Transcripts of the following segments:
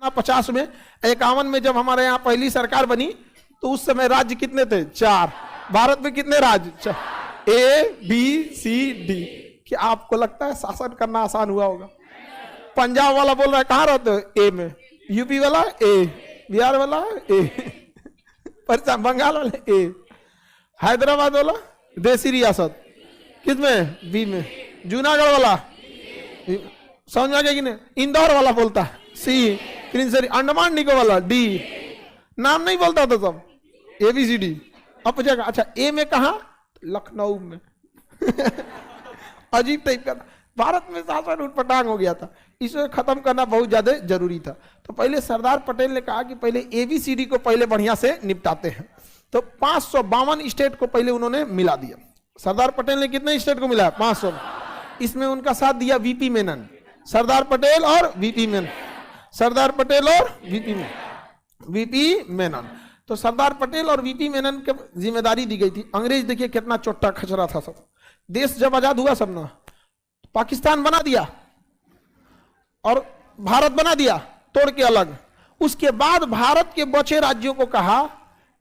50 में 51 में जब हमारे यहाँ पहली सरकार बनी तो उस समय राज्य कितने थे? 4। भारत में कितने राज्य? 4। ABCD। क्या आपको लगता है शासन करना आसान हुआ होगा? पंजाब वाला बोल रहा है कहाँ रहते हो? A में। यूपी वाला A, बिहार वाला A, पश्चिम बंगाल वाले A, हैदराबाद वाला देसी रियासत किसमें? B में। जूनागढ़ वाला समझ में आ गया कि नहीं? इंदौर वाला बोलता है C, अंडमान निकोबार वाला D, नाम नहीं बोलता था सब ABCD। अब पूछेगा अच्छा A में कहा? लखनऊ में। अजीब टाइप का। भारत में शासन उठपटांग हो गया था, इसे खत्म करना बहुत ज्यादा जरूरी था। तो पहले सरदार पटेल ने कहा कि पहले ABCD को पहले बढ़िया से निपटाते हैं। तो 552 स्टेट को पहले उन्होंने मिला दिया। सरदार पटेल ने कितने स्टेट को मिला? 500। इसमें उनका साथ दिया VP मेनन। सरदार पटेल और VP मेनन, सरदार पटेल और VP मेनन। तो सरदार पटेल और VP मेनन के जिम्मेदारी दी गई थी। अंग्रेज देखिए कितना चोट्टा खचरा था सब। देश जब आजाद हुआ सब ना, पाकिस्तान बना दिया और भारत बना दिया तोड़ के अलग। उसके बाद भारत के बचे राज्यों को कहा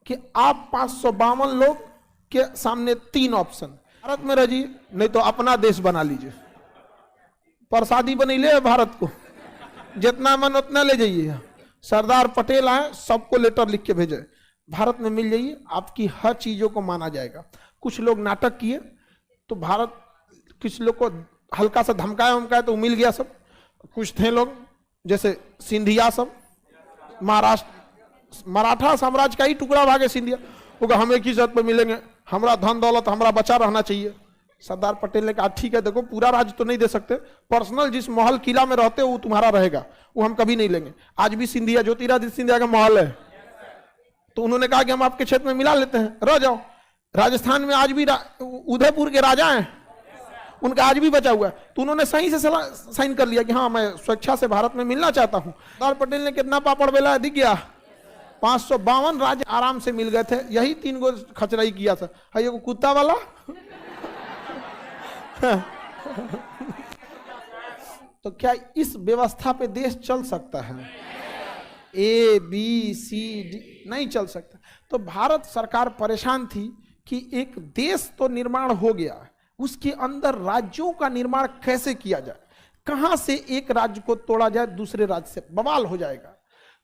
कि आप 552 लोग के सामने 3 ऑप्शन, भारत में रहिए नहीं तो अपना देश बना लीजिए। प्रसादी बनी ले भारत को, जितना मन उतना ले जाइए। सरदार पटेल आए, सबको लेटर लिख के भेजे, भारत में मिल जाइए, आपकी हर चीजों को माना जाएगा। कुछ लोग नाटक किए तो भारत, कुछ लोग को हल्का सा धमकाया उमकाया तो मिल गया सब। कुछ थे लोग जैसे सिंधिया सब, महाराष्ट्र मराठा साम्राज्य का ही टुकड़ा भागे सिंधिया, वो कहा हम एक ही शर्त पर मिलेंगे, हमारा धन दौलत हमारा बचा रहना चाहिए। सरदार पटेल ने कहा ठीक है, देखो पूरा राज्य तो नहीं दे सकते, पर्सनल जिस महल किला में रहते हो वो तुम्हारा रहेगा, वो हम कभी नहीं लेंगे। आज भी सिंधिया, ज्योतिरादित्य सिंधिया का महल है, तो उन्होंने कहा कि हम आपके क्षेत्र में मिला लेते हैं, रह जाओ। राजस्थान में आज भी उदयपुर के राजा हैं, उनका आज भी बचा हुआ है, तो उन्होंने सही से साइन कर लिया कि हाँ मैं स्वेच्छा से भारत में मिलना चाहता हूं। सरदार पटेल ने कितना पापड़ बेला दिख गया, 552 राज्य आराम से मिल गए थे। यही 3 गो खचराई किया था, है ये कुत्ता वाला तो क्या इस व्यवस्था पे देश चल सकता है? ABCD नहीं चल सकता। तो भारत सरकार परेशान थी कि एक देश तो निर्माण हो गया, उसके अंदर राज्यों का निर्माण कैसे किया जाए, कहां से एक राज्य को तोड़ा जाए दूसरे राज्य से, बवाल हो जाएगा।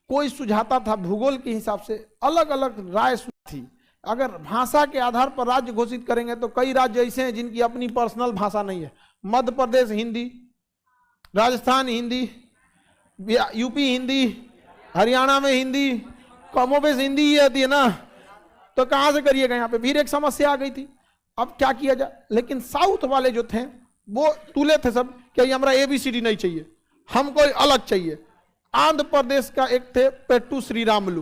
कोई सुझाता था भूगोल के हिसाब से, अलग अलग राय थी। अगर भाषा के आधार पर राज्य घोषित करेंगे तो कई राज्य ऐसे हैं जिनकी अपनी पर्सनल भाषा नहीं है। मध्य प्रदेश हिंदी, राजस्थान हिंदी, यूपी हिंदी, हरियाणा में हिंदी, कमोबेश हिंदी ही आती है ना, तो कहां से करिएगा? यहाँ पे फिर एक समस्या आ गई थी, अब क्या किया जाए। लेकिन साउथ वाले जो थे वो तुले थे सब कि हमारा ABCD नहीं चाहिए, हमको अलग चाहिए। आंध्र प्रदेश का एक थे पेट्टू श्रीरामुलु,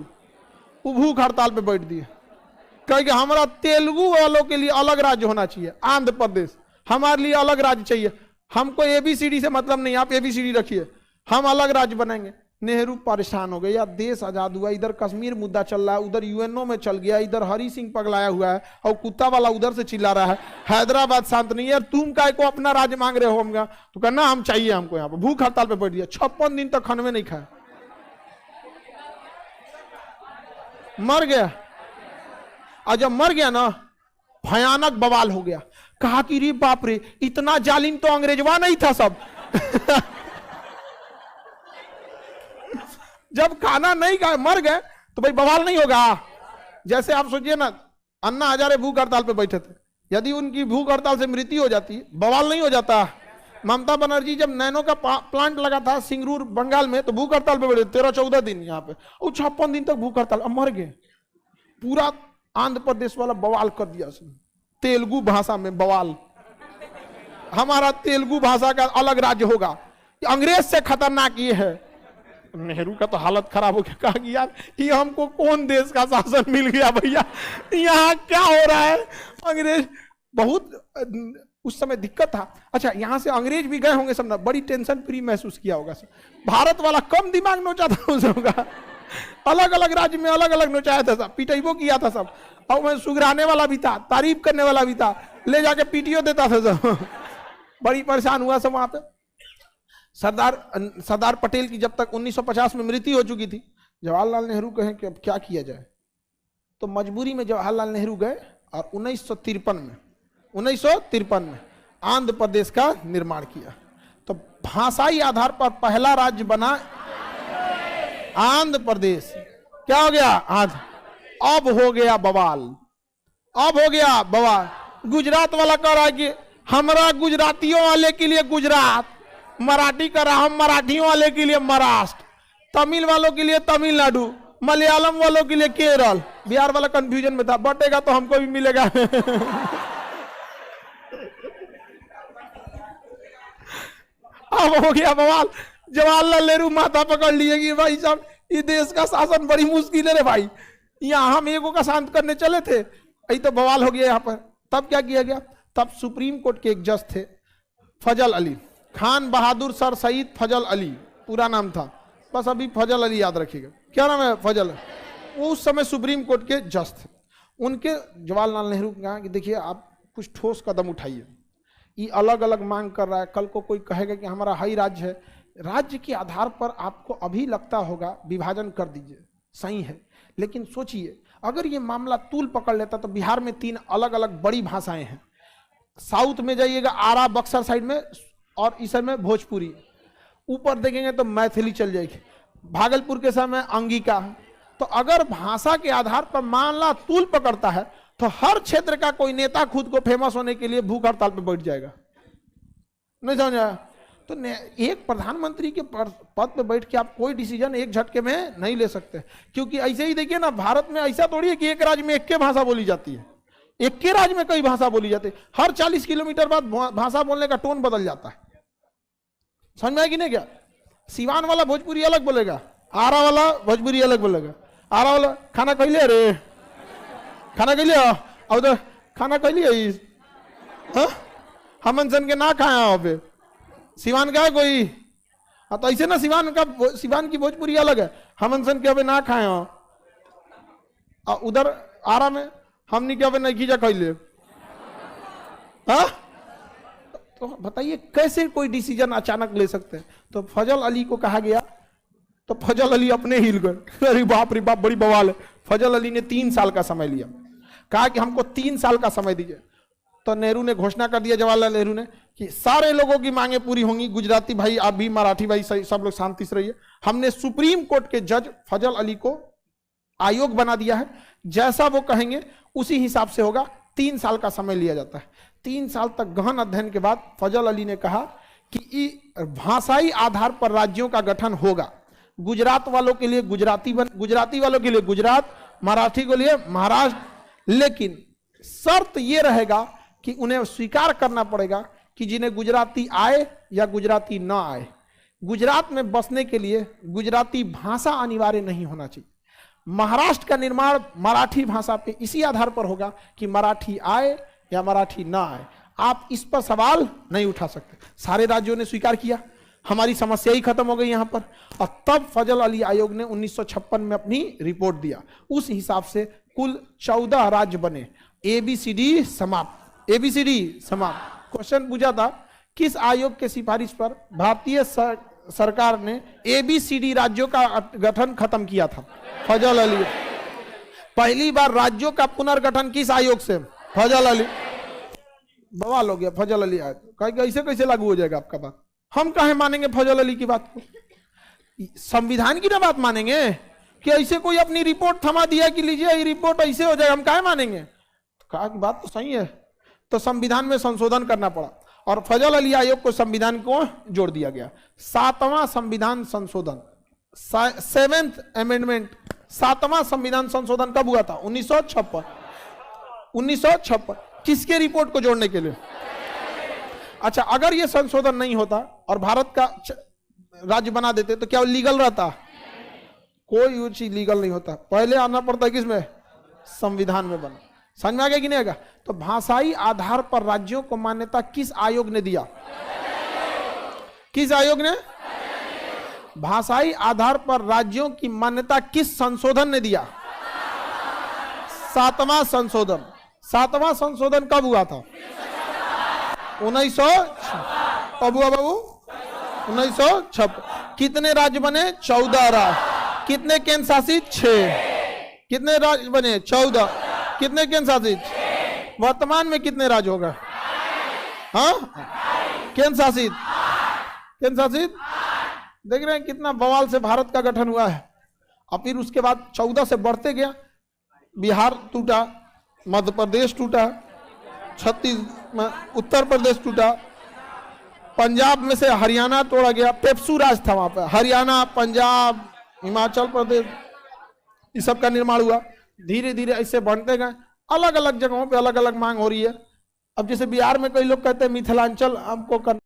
वो भूख हड़ताल पे बैठ दिए, कहे हमारा तेलुगु वालों के लिए अलग राज्य होना चाहिए, आंध्र प्रदेश हमारे लिए अलग राज्य चाहिए, हमको ABCD से मतलब नहीं, आप ABCD रखिए, हम अलग राज्य बनाएंगे। नेहरू परेशान हो गए, यार देश आजाद हुआ, इधर कश्मीर मुद्दा चल रहा है, उधर UNO में चल गया, इधर हरि सिंह पगलाया हुआ है और कुत्ता वाला उधर से चिल्ला रहा है, हैदराबाद शांत नहीं है, यार तुम काय को अपना राज्य मांग रहे हो हमका? तो कहना हम चाहिए, हमको यहाँ पर भूख हड़ताल पे बैठ दिया, 56 दिन तक खाने में नहीं खाया, मर गया। और जब मर गया ना, भयानक बवाल हो गया, कहा कि रे बाप रे, इतना जालिम तो अंग्रेजवा नहीं था सब जब खाना नहीं खाए मर गए तो भाई बवाल नहीं होगा। जैसे आप सोचिए ना, अन्ना हजारे भूख हड़ताल पे बैठे थे, यदि उनकी भूख हड़ताल से मृत्यु हो जाती, बवाल नहीं हो जाता। ममता बनर्जी जब नैनो का प्लांट लगा था सिंगरूर बंगाल में, तो भूख हड़ताल पे बैठे 13-14 दिन यहाँ पे, और 56 दिन तक भूख हड़ताल, अब मर गए। पूरा आंध्र प्रदेश वाला बवाल कर दिया, तेलुगु भाषा में बवाल, हमारा तेलुगु भाषा का अलग राज्य होगा, अंग्रेज से खतरनाक ये है। नेहरू का तो हालत खराब हो गया, कहा कि यार ये हमको कौन देश का शासन मिल गया भैया, यहाँ क्या हो रहा है। अंग्रेज बहुत उस समय दिक्कत था। अच्छा, यहाँ से अंग्रेज भी गए होंगे सब ना, बड़ी टेंशन फ्री महसूस किया होगा सब। भारत वाला कम दिमाग नोचा था उस होगा, अलग अलग राज्य में अलग अलग नोचाया था सब, पिटाइबो किया था सब, और मैं सुगराने वाला भी था, तारीफ करने वाला भी था, ले जाके पीटीओ देता था सब बड़ी परेशान हुआ सब वहां पे। सरदार पटेल की जब तक 1950 में मृत्यु हो चुकी थी, जवाहरलाल नेहरू कहें कि अब क्या किया जाए, तो मजबूरी में जवाहरलाल नेहरू गए और 1953 में आंध्र प्रदेश का निर्माण किया। तो भाषाई आधार पर पहला राज्य बना आंध्र प्रदेश। क्या हो गया? आंध्र। अब हो गया बवाल, गुजरात वाला कह रहा है कि हमारा गुजरातियों वाले के लिए गुजरात, मराठी कर रहा हम मराठियों वाले के लिए महाराष्ट्र, तमिल वालों के लिए तमिलनाडु, मलयालम वालों के लिए केरल। बिहार वाला कंफ्यूजन में था, बटेगा तो हमको भी मिलेगा। अब हो गया बवाल। जवाहरलाल नेहरू माथा पकड़ लिए कि भाई साहब ये देश का शासन बड़ी मुश्किल है रे भाई, यहाँ हम एगो का शांत करने चले थे, यही तो बवाल हो गया यहाँ पर। तब क्या किया गया? तब सुप्रीम कोर्ट के एक जज थे फजल अली, खान बहादुर सर सईद फजल अली पूरा नाम था, बस अभी फजल अली याद रखिएगा। क्या नाम है? फजल। वो उस समय सुप्रीम कोर्ट के जज थे। उनके जवाहरलाल नेहरू ने कहा कि देखिए आप कुछ ठोस कदम उठाइए, ये अलग अलग मांग कर रहा है, कल को कोई कहेगा कि हमारा हाई राज्य है, राज्य के आधार पर आपको अभी लगता होगा विभाजन कर दीजिए, सही है, लेकिन सोचिए अगर ये मामला तूल पकड़ लेता तो बिहार में 3 अलग अलग बड़ी भाषाएं हैं, साउथ में जाइएगा आरा बक्सर साइड में और इस में भोजपुरी, ऊपर देखेंगे तो मैथिली चल जाएगी, भागलपुर के समय अंगिका। तो अगर भाषा के आधार पर मामला तूल पकड़ता है तो हर क्षेत्र का कोई नेता खुद को फेमस होने के लिए भूख हड़ताल पर बैठ जाएगा। नहीं समझा? तो एक प्रधानमंत्री के पद पे बैठ के आप कोई डिसीजन एक झटके में नहीं ले सकते, क्योंकि ऐसे ही देखिए ना, भारत में ऐसा थोड़ी है कि एक राज्य में एक के भाषा बोली जाती है, एक के राज्य में कई भाषा बोली जाती है, हर 40 किलोमीटर बाद भाषा बोलने का टोन बदल जाता है। समझ में आया कि नहीं? क्या सिवान वाला भोजपुरी अलग बोलेगा, आरा वाला भोजपुरी अलग बोलेगा, आरा वाला खाना कहलिए रे, खाना कहलिए, और तो खाना कहलिए हमन सन के ना खाया हो पे सिवान का है कोई, हाँ तो ऐसे ना सिवान की भोजपुरी अलग है, हमन सन के अबे ना खाए हो, उधर आरा में हमने क्या अबे नहीं खींचा कहलिए। हाँ तो बताइए कैसे कोई डिसीजन अचानक ले सकते हैं? तो फजल अली को कहा गया, तो फजल अली अपने हिल गए, अरे बाप रे बाप बड़ी बवाल है। फजल अली ने 3 साल का समय लिया, कहा कि हमको 3 साल का समय दीजिए। तो नेहरू ने घोषणा कर दिया, जवाहरलाल नेहरू ने, कि सारे लोगों की मांगे पूरी होंगी, गुजराती भाई आप भी, मराठी भाई सब लोग शांति से रहिए। हमने सुप्रीम कोर्ट के जज फजल अली को आयोग बना दिया है, जैसा वो कहेंगे उसी हिसाब से होगा। 3 साल का समय लिया जाता है। 3 साल तक गहन अध्ययन के बाद फजल अली ने कहा कि भाषाई आधार पर राज्यों का गठन होगा, गुजरात वालों के लिए गुजराती वालों के लिए गुजरात, मराठी के लिए महाराष्ट्र, लेकिन शर्त यह रहेगा कि उन्हें स्वीकार करना पड़ेगा कि जिन्हें गुजराती आए या गुजराती ना आए, गुजरात में बसने के लिए गुजराती भाषा अनिवार्य नहीं होना चाहिए। महाराष्ट्र का निर्माण मराठी भाषा पे इसी आधार पर होगा कि मराठी आए या मराठी ना आए, आप इस पर सवाल नहीं उठा सकते। सारे राज्यों ने स्वीकार किया, हमारी समस्या ही खत्म हो गई यहां पर। और तब फजल अली आयोग ने 1956 में अपनी रिपोर्ट दिया, उस हिसाब से कुल 14 राज्य बने। ABCD समाप्त, ABCD समाप्त। क्वेश्चन पूछा था किस आयोग के सिफारिश पर भारतीय सरकार ने ABCD राज्यों का गठन खत्म किया था? फजल अली। पहली बार राज्यों का पुनर्गठन किस आयोग से? फजल अली। बवाल हो गया, फजल अली आए तो ऐसे कैसे लागू हो जाएगा आपका बात? हम काहे मानेंगे फजल अली की बात को? संविधान की ना बात मानेंगे कि ऐसे कोई अपनी रिपोर्ट थमा दिया कि लीजिए ये रिपोर्ट ऐसे हो जाएगा, हम काहे मानेंगे? कहा कि बात तो सही है, तो संविधान में संशोधन करना पड़ा और फजल अली आयोग को संविधान को जोड़ दिया गया। 7वां संविधान संशोधन, 7th अमेंडमेंट, 7वां संविधान संशोधन कब हुआ था? 1956। 1956 किसके रिपोर्ट को जोड़ने के लिए? अच्छा, अगर ये संशोधन नहीं होता और भारत का राज्य बना देते तो क्या लीगल रहता? कोई चीज लीगल नहीं होता, पहले आना पड़ता है किसमें? संविधान में बना। समझ में आ गया कि नहीं आएगा? तो भाषाई आधार पर राज्यों को मान्यता किस आयोग ने दिया? किस आयोग ने? भाषाई आधार पर राज्यों की मान्यता किस संशोधन ने दिया? 7वां संशोधन। 7वां संशोधन कब हुआ था? 1900। कब हुआ बाबू? 1956। कितने राज्य बने? 14 राज्य। कितने केंद्र शासित? 6। कितने राज्य बने? 14। कितने केंद्र शासित? वर्तमान में कितने राज्य होगा? हाँ, केंद्र शासित। केंद्र शासित देख रहे हैं कितना बवाल से भारत का गठन हुआ है। और फिर उसके बाद 14 से बढ़ते गया, बिहार टूटा, मध्य प्रदेश टूटा, उत्तर प्रदेश टूटा, पंजाब में से हरियाणा तोड़ा गया, पेप्सू राज था वहां पर, हरियाणा, पंजाब, हिमाचल प्रदेश, इस सब का निर्माण हुआ। धीरे धीरे ऐसे बढ़ते गए, अलग अलग जगहों पे अलग अलग मांग हो रही है। अब जैसे बिहार में कई लोग कहते हैं मिथिलांचल हमको